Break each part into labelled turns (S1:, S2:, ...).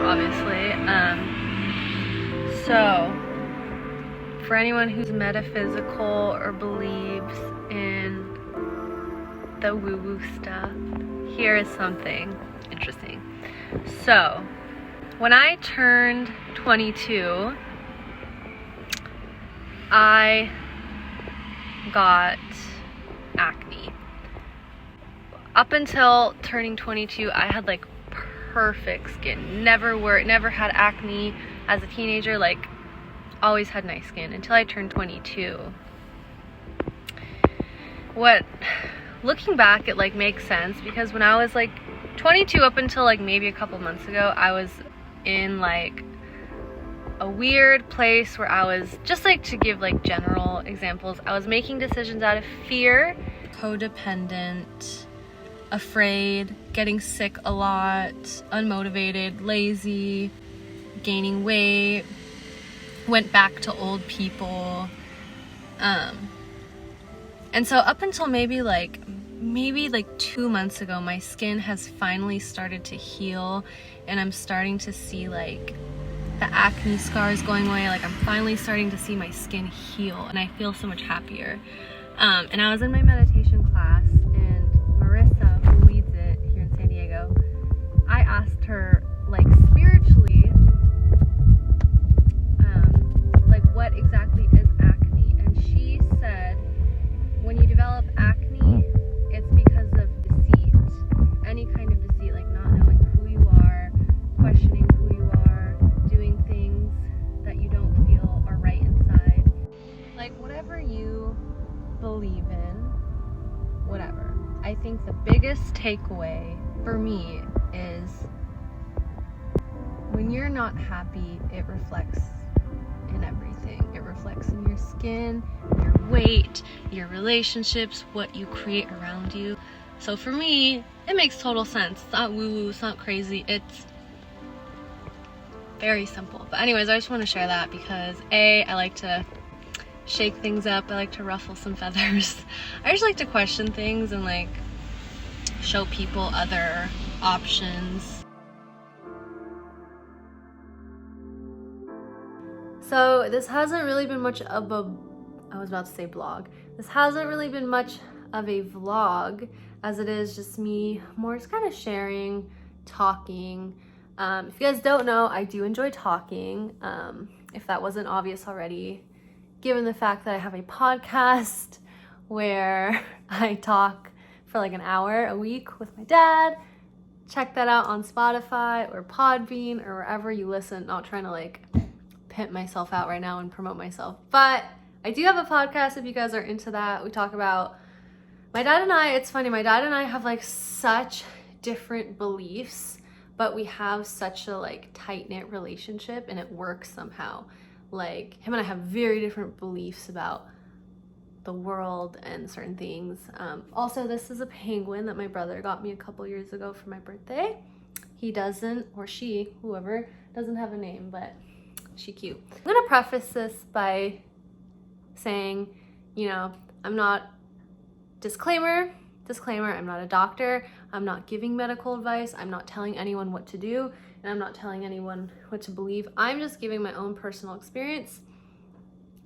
S1: Obviously. So for anyone who's metaphysical or believes in the woo-woo stuff, here is something interesting. So when I turned 22, I got acne. Up until turning 22, I had like perfect skin. Never had acne as a teenager, like always had nice skin until I turned 22. Looking back, it like makes sense because when I was like 22 up until like maybe a couple months ago, I was in like a weird place where I was just like, to give like general examples, I was making decisions out of fear, codependent, afraid, getting sick a lot, unmotivated, lazy, gaining weight, went back to old people. And so up until maybe like 2 months ago, my skin has finally started to heal and I'm starting to see like the acne scars going away. Like I'm finally starting to see my skin heal and I feel so much happier. And I was in my meditation class and Marissa, who leads it here in San Diego, I asked her like spiritually, like what exactly is acne? And she said, when you develop acne, it's because of deceit. Any kind of deceit, like not knowing who you are, questioning who you are, doing things that you don't feel are right inside. Like whatever you believe in, whatever. I think the biggest takeaway for me is when you're not happy, it reflects in everything. It reflects in your skin, your weight, your relationships, what you create around you. So for me, it makes total sense. It's not woo-woo, it's not crazy, it's very simple. But anyways, I just want to share that because I like to shake things up, I like to ruffle some feathers. I just like to question things and like show people other options. So this hasn't really been much of a, I was about to say blog. This hasn't really been much of a vlog as it is just me more just kind of sharing, talking. If you guys don't know, I do enjoy talking. If that wasn't obvious already, given the fact that I have a podcast where I talk for like an hour a week with my dad. Check that out on Spotify or Podbean or wherever you listen. Not trying to like pimp myself out right now and promote myself, but I do have a podcast if you guys are into that. We talk about my dad and I. It's funny, my dad and I have like such different beliefs, but we have such a like tight-knit relationship and it works somehow. Like him and I have very different beliefs about the world and certain things. Also, this is a penguin that my brother got me a couple years ago for my birthday. He doesn't, or she, whoever, doesn't have a name, but she cute. I'm gonna preface this by saying, you know, I'm not, disclaimer, I'm not a doctor. I'm not giving medical advice. I'm not telling anyone what to do, and I'm not telling anyone what to believe. I'm just giving my own personal experience.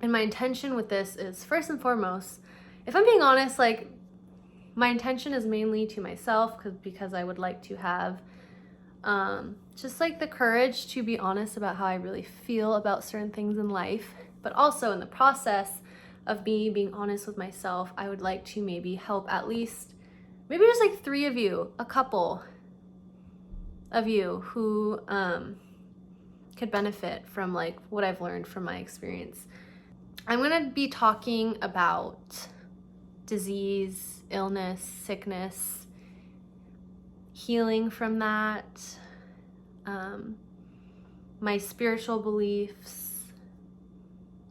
S1: And my intention with this is, first and foremost, if I'm being honest, like my intention is mainly to myself because I would like to have just like the courage to be honest about how I really feel about certain things in life. But also in the process of me being honest with myself, I would like to maybe help at least, maybe just like 3 of you, a couple of you who could benefit from like what I've learned from my experience. I'm gonna be talking about disease, illness, sickness, healing from that, my spiritual beliefs,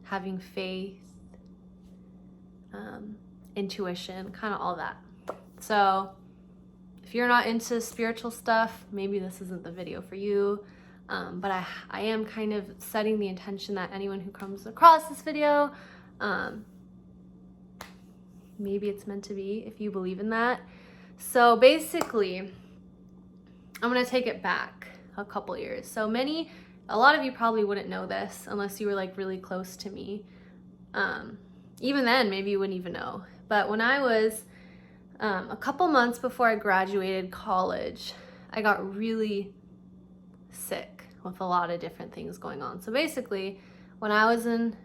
S1: having faith, intuition, kind of all that. So if you're not into spiritual stuff, maybe this isn't the video for you. But I am kind of setting the intention that anyone who comes across this video, maybe it's meant to be if you believe in that. So basically, I'm gonna take it back a couple years. So a lot of you probably wouldn't know this unless you were like really close to me. Even then, maybe you wouldn't even know. But when I was a couple months before I graduated college, I got really sick with a lot of different things going on. So basically, when I was in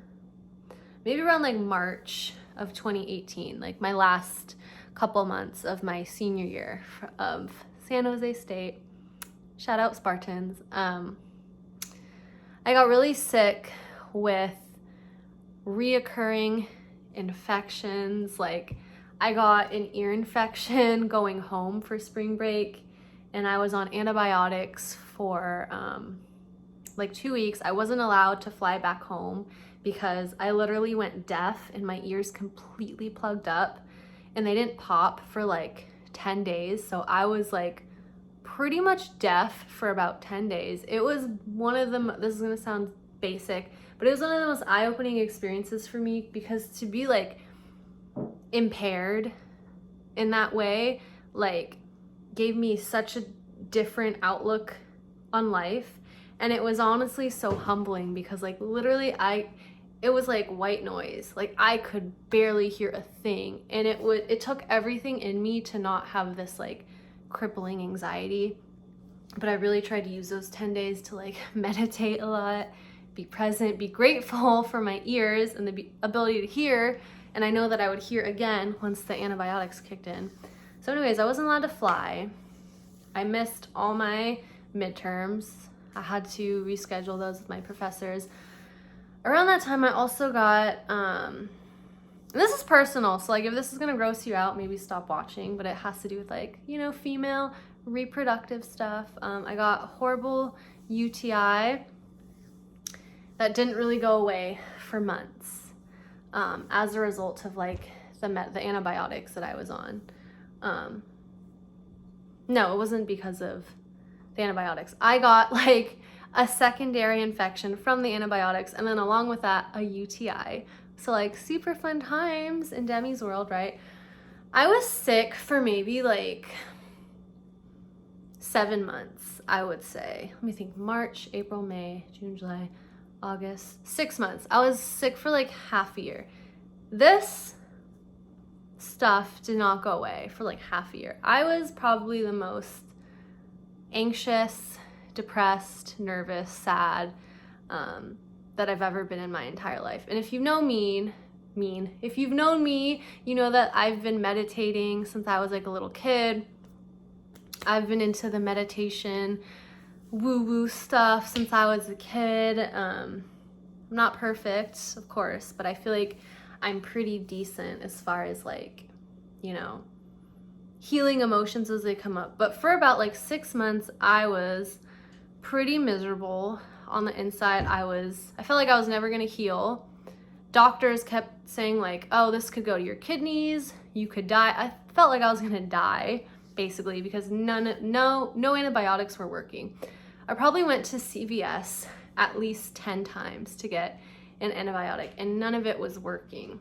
S1: maybe around like March of 2018, like my last couple months of my senior year of San Jose State, shout out Spartans, I got really sick with reoccurring infections. Like I got an ear infection going home for spring break, and I was on antibiotics for like 2 weeks. I wasn't allowed to fly back home because I literally went deaf and my ears completely plugged up, and they didn't pop for like 10 days. So I was like pretty much deaf for about 10 days. It was one of the, this is gonna sound basic, but it was one of the most eye-opening experiences for me, because to be like impaired in that way, like gave me such a different outlook on life. And it was honestly so humbling because like literally it was like white noise. Like I could barely hear a thing, and it took everything in me to not have this like crippling anxiety. But I really tried to use those 10 days to like meditate a lot, be present, be grateful for my ears and the ability to hear. And I know that I would hear again once the antibiotics kicked in. So anyways, I wasn't allowed to fly. I missed all my midterms. I had to reschedule those with my professors. Around that time, I also got, and this is personal, so like if this is gonna gross you out, maybe stop watching, but it has to do with like, you know, female reproductive stuff. I got horrible UTI that didn't really go away for months as a result of like the antibiotics that I was on. No, it wasn't because of the antibiotics. I got like a secondary infection from the antibiotics, and then along with that, a UTI. So like super fun times in Demi's world, right? I was sick for maybe like 7 months, I would say. Let me think, March, April, May, June, July, August, 6 months. I was sick for like half a year. This stuff did not go away for like half a year. I was probably the most anxious, depressed, nervous, sad that I've ever been in my entire life. And if you know if you've known me, you know that I've been meditating since I was like a little kid. I've been into the meditation, woo-woo stuff since I was a kid. I'm not perfect, of course, but I feel like I'm pretty decent as far as like, you know, healing emotions as they come up. But for about like 6 months, I was pretty miserable on the inside. I felt like I was never gonna heal. Doctors kept saying like, oh, this could go to your kidneys, you could die. I felt like I was gonna die, basically, because no antibiotics were working. I probably went to CVS at least 10 times to get an antibiotic, and none of it was working.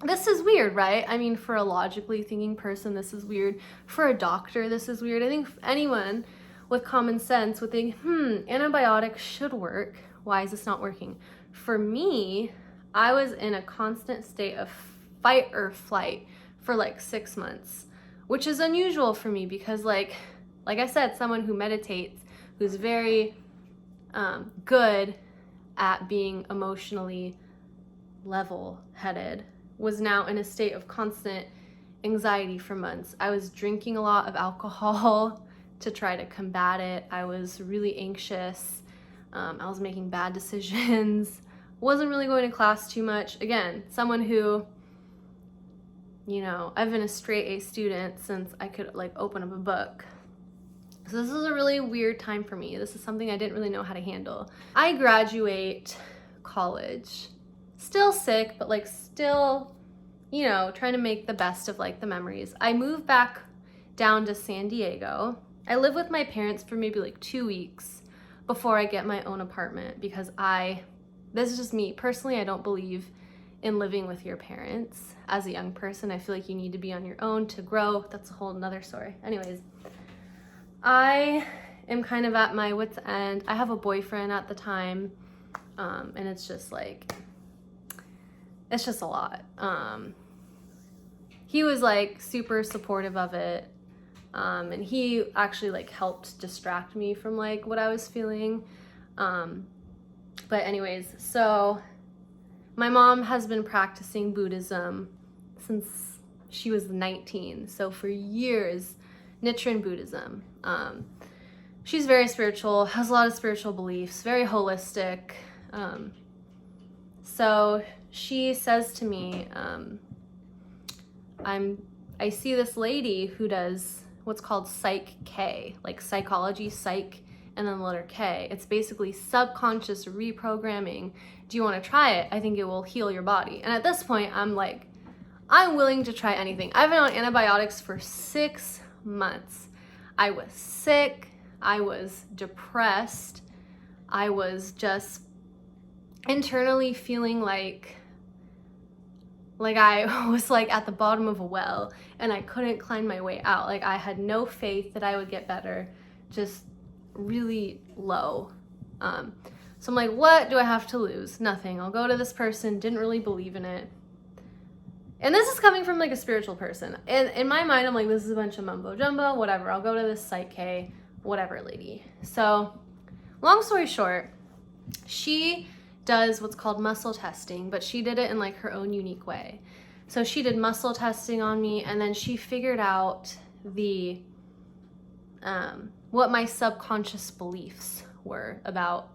S1: This is weird, right? I mean, for a logically thinking person, this is weird. For a doctor, this is weird. I think anyone with common sense would think, antibiotics should work. Why is this not working? For me, I was in a constant state of fight or flight for like 6 months, which is unusual for me because like I said, someone who meditates, who's very good at being emotionally level-headed, was now in a state of constant anxiety for months. I was drinking a lot of alcohol to try to combat it. I was really anxious. I was making bad decisions. Wasn't really going to class too much. Again, someone who you know, I've been a straight A student since I could like open up a book. So this is a really weird time for me. This is something I didn't really know how to handle. I graduate college, still sick, but like still, you know, trying to make the best of like the memories. I moved back down to San Diego. I live with my parents for maybe like 2 weeks before I get my own apartment because this is just me. Personally, I don't believe in living with your parents as a young person. I feel like you need to be on your own to grow. That's a whole nother story. Anyways, I am kind of at my wit's end. I have a boyfriend at the time, and it's just like, it's just a lot. He was like super supportive of it, and he actually like helped distract me from like what I was feeling. But anyways, so my mom has been practicing Buddhism since she was 19. So for years, Nichiren Buddhism. She's very spiritual, has a lot of spiritual beliefs, very holistic. So she says to me, I see this lady who does what's called Psych K, like psychology, psych, and then the letter K. It's basically subconscious reprogramming. Do you want to try it? I think it will heal your body. And at this point, I'm like, I'm willing to try anything. I've been on antibiotics for 6 months. I was sick. I was depressed. I was just internally feeling like I was like at the bottom of a well and I couldn't climb my way out. Like I had no faith that I would get better, just really low. So I'm like, what do I have to lose? Nothing. I'll go to this person, didn't really believe in it. And this is coming from like a spiritual person. And in my mind, I'm like, this is a bunch of mumbo jumbo, whatever. I'll go to this Psych K, whatever lady. So long story short, she does what's called muscle testing, but she did it in like her own unique way. So she did muscle testing on me, and then she figured out the what my subconscious beliefs were about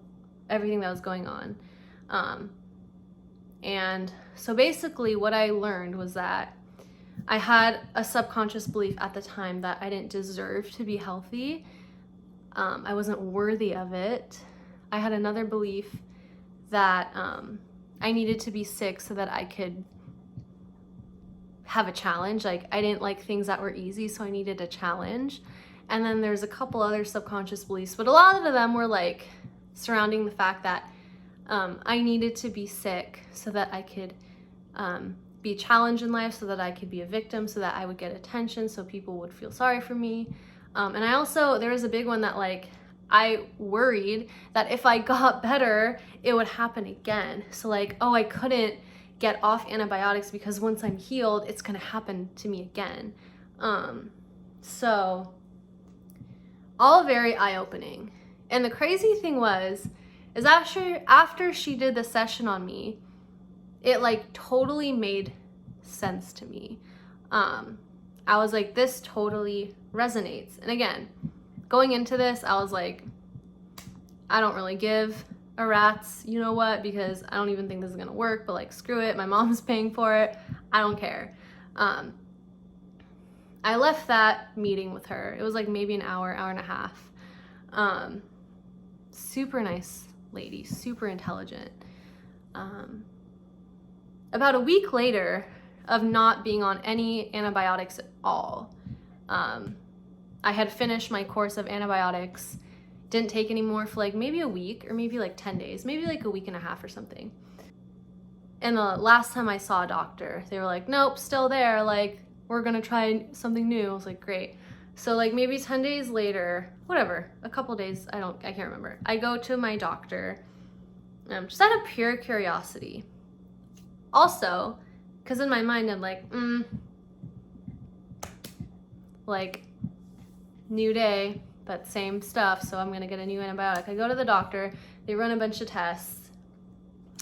S1: everything that was going on. And so basically what I learned was that I had a subconscious belief at the time that I didn't deserve to be healthy. I wasn't worthy of it. I had another belief that I needed to be sick so that I could have a challenge. Like I didn't like things that were easy, so I needed a challenge. And then there's a couple other subconscious beliefs, but a lot of them were like surrounding the fact that I needed to be sick so that I could be challenged in life, so that I could be a victim, so that I would get attention, so people would feel sorry for me. And I also, there was a big one that like, I worried that if I got better, it would happen again. So like, oh, I couldn't get off antibiotics because once I'm healed, it's gonna happen to me again. So all very eye-opening. And the crazy thing is after she did the session on me, it like totally made sense to me. I was like, this totally resonates. And again, going into this, I was like, I don't really give a rat's you know what, because I don't even think this is gonna work, but like, screw it, my mom's paying for it, I don't care. I left that meeting with her. It was like maybe an hour and a half. Super nice lady, super intelligent. About a week later of not being on any antibiotics at all, I had finished my course of antibiotics, didn't take any more for like maybe a week or maybe like 10 days, maybe like a week and a half or something. And the last time I saw a doctor, they were like, nope, still there, like we're gonna try something new. I was like, great. So like maybe 10 days later, whatever, a couple days, I can't remember. I go to my doctor, just out of pure curiosity. Also, because in my mind I'm like new day, but same stuff, so I'm gonna get a new antibiotic. I go to the doctor, they run a bunch of tests.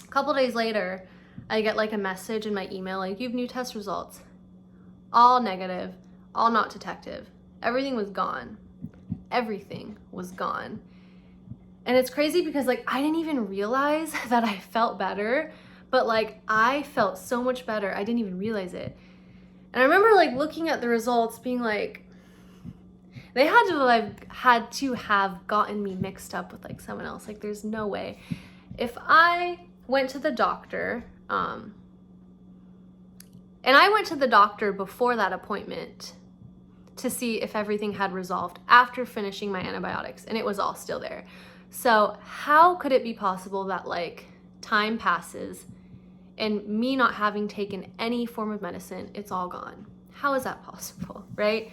S1: A couple days later, I get like a message in my email like, you have new test results. All negative, all not detective. Everything was gone. Everything was gone. And it's crazy because like I didn't even realize that I felt better, but like I felt so much better, I didn't even realize it. And I remember like looking at the results being like, they had to have gotten me mixed up with like someone else. Like there's no way. If I went to the doctor, and I went to the doctor before that appointment to see if everything had resolved after finishing my antibiotics, and it was all still there. So how could it be possible that like time passes and me not having taken any form of medicine, it's all gone? How is that possible, right?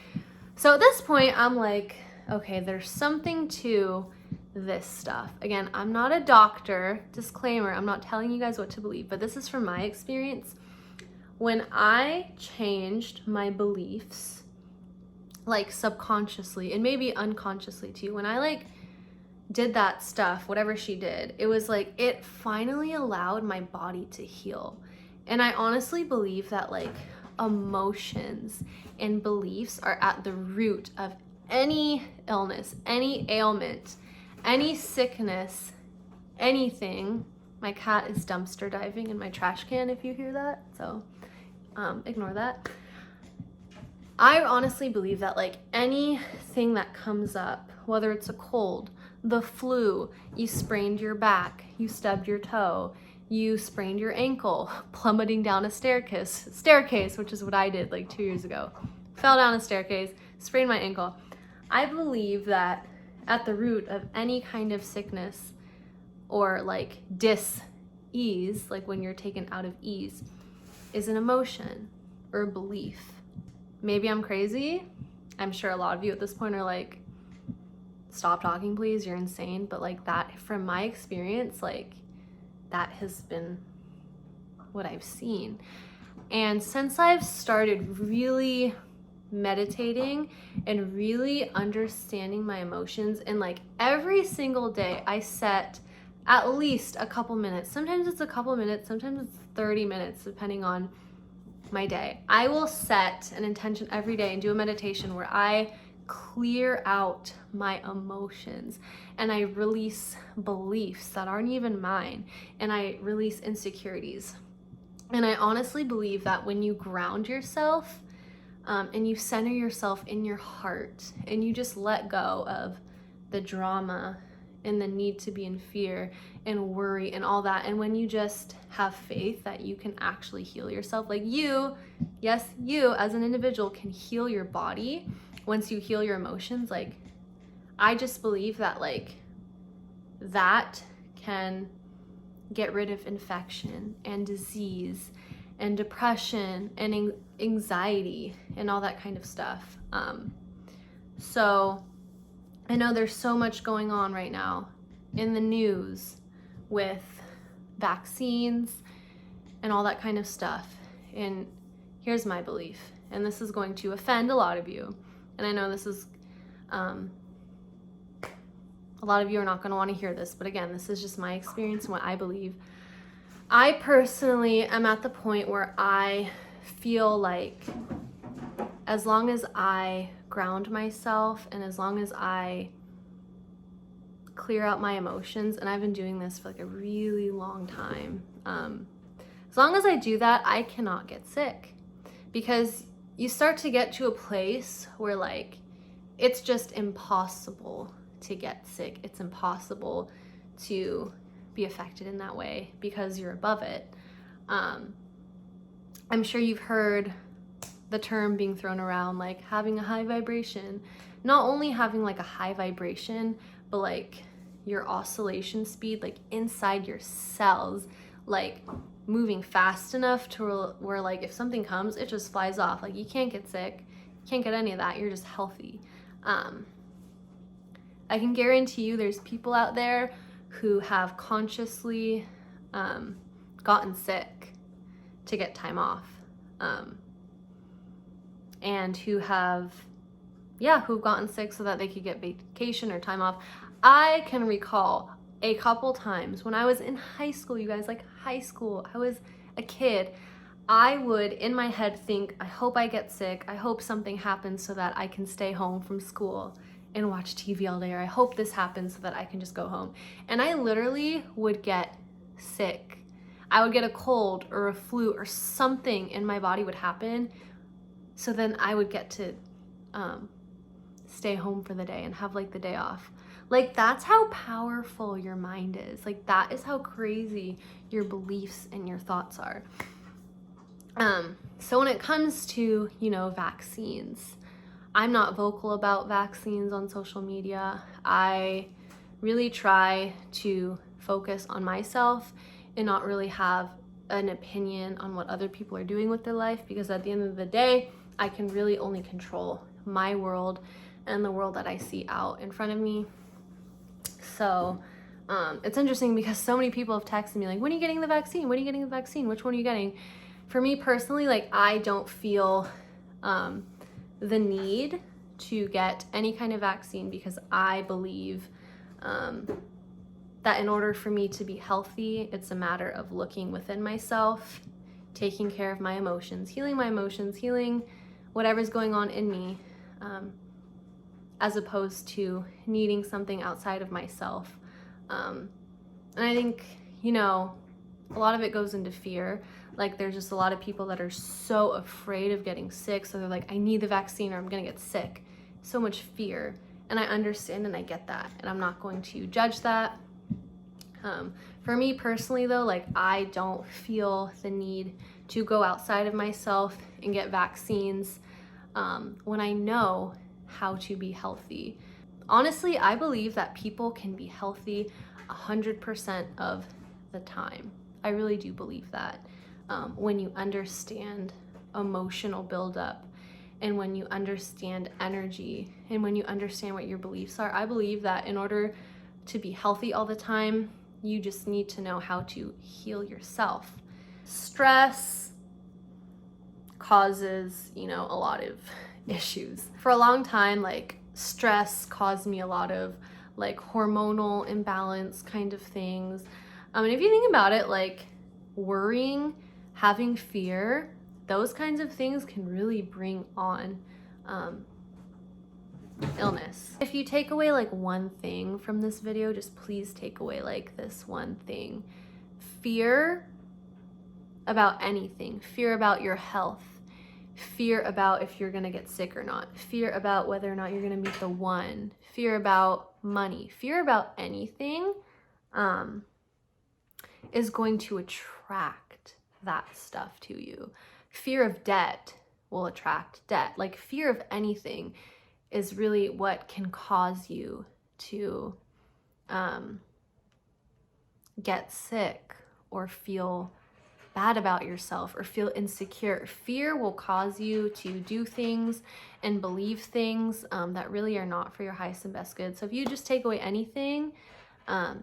S1: So at this point, I'm like, okay, there's something to this stuff. Again, I'm not a doctor, disclaimer, I'm not telling you guys what to believe, but this is from my experience. When I changed my beliefs, like subconsciously and maybe unconsciously too, when I like did that stuff, whatever she did, it was like it finally allowed my body to heal. And I honestly believe that like emotions and beliefs are at the root of any illness, any ailment, any sickness, anything. My cat is dumpster diving in my trash can if you hear that, so ignore that. I honestly believe that like anything that comes up, whether it's a cold, the flu, you sprained your back, you stubbed your toe, you sprained your ankle, plummeting down a staircase, which is what I did like 2 years ago. Fell down a staircase, sprained my ankle. I believe that at the root of any kind of sickness or like dis-ease, like when you're taken out of ease, is an emotion or a belief. Maybe I'm crazy. I'm sure a lot of you at this point are like, stop talking, please, you're insane. But like that, from my experience, like that has been what I've seen. And since I've started really meditating and really understanding my emotions, and like every single day I set at least a couple minutes, sometimes it's a couple minutes, sometimes it's 30 minutes, depending on my day. I will set an intention every day and do a meditation where I clear out my emotions and I release beliefs that aren't even mine, and I release insecurities. And I honestly believe that when you ground yourself and you center yourself in your heart and you just let go of the drama and the need to be in fear and worry and all that, and when you just have faith that you can actually heal yourself, like you as an individual can heal your body once you heal your emotions. Like I just believe that like that can get rid of infection and disease and depression and anxiety and all that kind of stuff. So I know there's so much going on right now in the news with vaccines and all that kind of stuff. And here's my belief, and this is going to offend a lot of you. And I know this is, a lot of you are not going to want to hear this, but again, this is just my experience and what I believe. I personally am at the point where I feel like as long as I ground myself and as long as I clear out my emotions, and I've been doing this for like a really long time, as long as I do that, I cannot get sick. Because you start to get to a place where like it's just impossible to get sick. It's impossible to be affected in that way because you're above it. I'm sure you've heard the term being thrown around, like having a high vibration. Not only having like a high vibration, but like your oscillation speed, like inside your cells, like moving fast enough to where like if something comes, it just flies off. Like you can't get sick, you can't get any of that, you're just healthy. I can guarantee you there's people out there who have consciously gotten sick to get time off, and who've gotten sick so that they could get vacation or time off. I can recall a couple times when I was in high school, you guys, like high school, I was a kid, I would in my head think, I hope I get sick, I hope something happens so that I can stay home from school and watch TV all day, or I hope this happens so that I can just go home. And I literally would get sick. I would get a cold or a flu or something in my body would happen So then I would get to stay home for the day and have like the day off. Like, that's how powerful your mind is. Like, that is how crazy your beliefs and your thoughts are. So when it comes to, you know, vaccines, I'm not vocal about vaccines on social media. I really try to focus on myself and not really have an opinion on what other people are doing with their life, because at the end of the day, I can really only control my world and the world that I see out in front of me. So it's interesting because so many people have texted me like, when are you getting the vaccine? When are you getting the vaccine? Which one are you getting? For me personally, like, I don't feel the need to get any kind of vaccine, because I believe that in order for me to be healthy, it's a matter of looking within myself, taking care of my emotions, healing whatever's going on in me, as opposed to needing something outside of myself. And I think, you know, a lot of it goes into fear. Like, there's just a lot of people that are so afraid of getting sick, so they're like, I need the vaccine or I'm gonna get sick. So much fear. And I understand and I get that, and I'm not going to judge that. For me personally though, like, I don't feel the need to go outside of myself and get vaccines when I know how to be healthy. Honestly, I believe that people can be healthy 100% of the time. I really do believe that. When you understand emotional buildup, and when you understand energy, and when you understand what your beliefs are, I believe that in order to be healthy all the time, you just need to know how to heal yourself. Stress causes, you know, a lot of issues. For a long time, like, stress caused me a lot of like hormonal imbalance kind of things. And if you think about it, like, worrying, having fear, those kinds of things can really bring on illness. If you take away like one thing from this video, just please take away like this one thing. Fear about anything. Fear about your health. Fear about if you're gonna get sick or not. Fear about whether or not you're gonna meet the one. Fear about money. Fear about anything is going to attract that stuff to you. Fear of debt will attract debt. Like, fear of anything is really what can cause you to get sick or feel bad about yourself or feel insecure. Fear will cause you to do things and believe things that really are not for your highest and best good. So if you just take away anything, I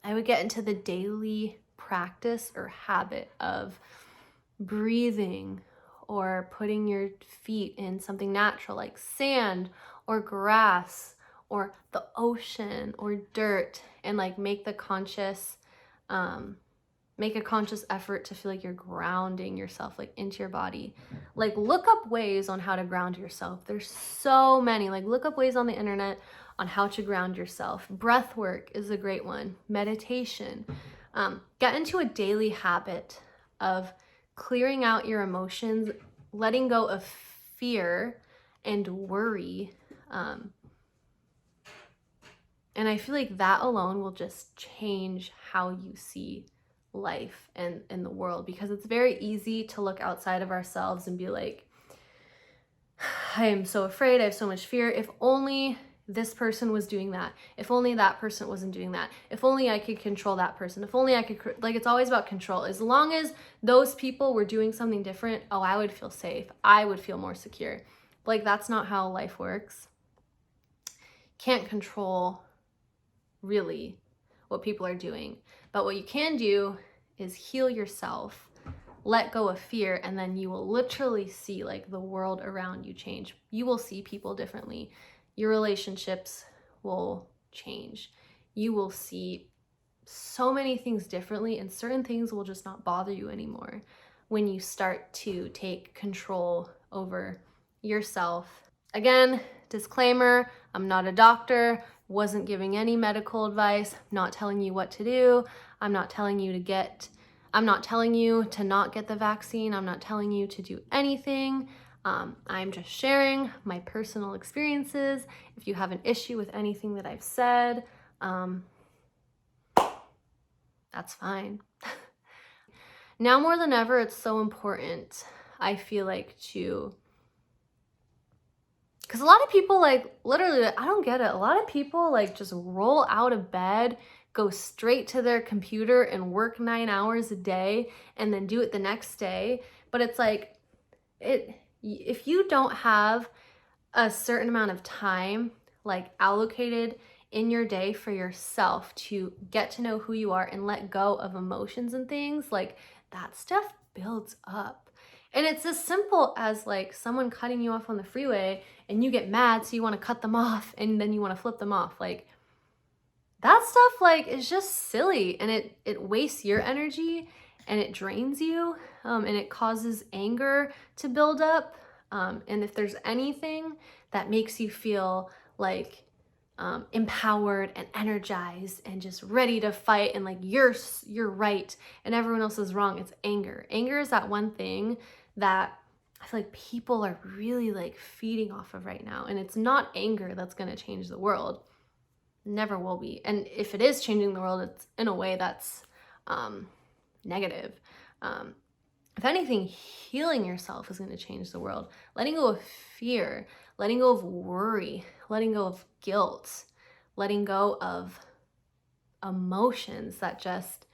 S1: would get into the daily practice or habit of breathing, or putting your feet in something natural like sand or grass or the ocean or dirt, and like make a conscious effort to feel like you're grounding yourself like into your body. Like, look up ways on how to ground yourself. There's so many. Like, look up ways on the internet on how to ground yourself. Breath work is a great one. Meditation. Get into a daily habit of clearing out your emotions, letting go of fear and worry. And I feel like that alone will just change how you see life and in the world, because it's very easy to look outside of ourselves and be like, I am so afraid, I have so much fear. If only this person was doing that. If only that person wasn't doing that. If only I could control that person. If only I could, like, it's always about control. As long as those people were doing something different, oh, I would feel safe. I would feel more secure. Like, that's not how life works. Can't control really what people are doing. But what you can do is heal yourself, let go of fear, and then you will literally see like the world around you change. You will see people differently. Your relationships will change. You will see so many things differently, and certain things will just not bother you anymore when you start to take control over yourself. Again, disclaimer, I'm not a doctor, wasn't giving any medical advice, not telling you what to do. I'm not telling you to get I'm not telling you to not get the vaccine. I'm not telling you to do anything. I'm just sharing my personal experiences. If you have an issue with anything that I've said, that's fine. Now more than ever, it's so important, I feel like, because a lot of people, like, literally, I don't get it. A lot of people, like, just roll out of bed, go straight to their computer and work 9 hours a day and then do it the next day. But it's like, if you don't have a certain amount of time, like, allocated in your day for yourself to get to know who you are and let go of emotions and things, like, that stuff builds up. And it's as simple as, like, someone cutting you off on the freeway and you get mad, so you want to cut them off and then you want to flip them off. Like, that stuff, like, is just silly, and it wastes your energy and it drains you, and it causes anger to build up. And if there's anything that makes you feel like empowered and energized and just ready to fight and like you're right and everyone else is wrong, it's anger. Anger is that one thing that I feel like people are really like feeding off of right now. And it's not anger that's going to change the world. Never will be. And if it is changing the world, it's in a way that's negative. If anything, healing yourself is going to change the world. Letting go of fear, letting go of worry, letting go of guilt, letting go of emotions that just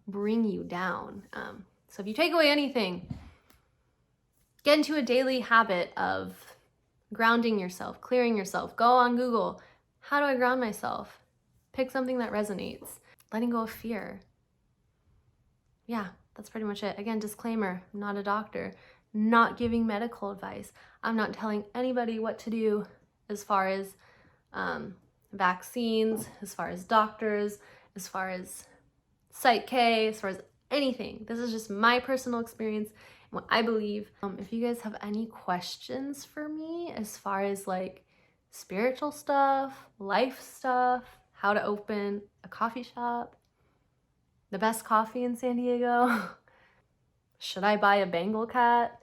S1: bring you down. So if you take away anything, get into a daily habit of grounding yourself, clearing yourself. Go on Google. How do I ground myself? Pick something that resonates. Letting go of fear. Yeah, that's pretty much it. Again, disclaimer, I'm not a doctor, not giving medical advice. I'm not telling anybody what to do as far as vaccines, as far as doctors, as far as Psych K, as far as anything. This is just my personal experience and what I believe. If you guys have any questions for me as far as like spiritual stuff, life stuff, how to open a coffee shop, the best coffee in San Diego, should I buy a Bengal cat,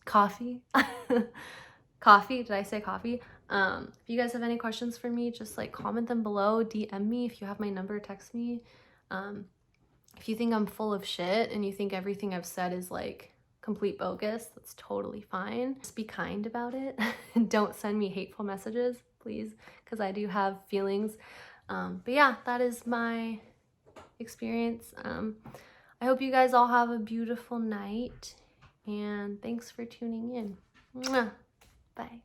S1: coffee, coffee, did I say coffee? If you guys have any questions for me, just like comment them below, DM me. If you have my number, text me. If you think I'm full of shit and you think everything I've said is like complete bogus, that's totally fine. Just be kind about it. Don't send me hateful messages, please, because I do have feelings. But yeah, that is my experience. I hope you guys all have a beautiful night, and thanks for tuning in. Mwah. Bye.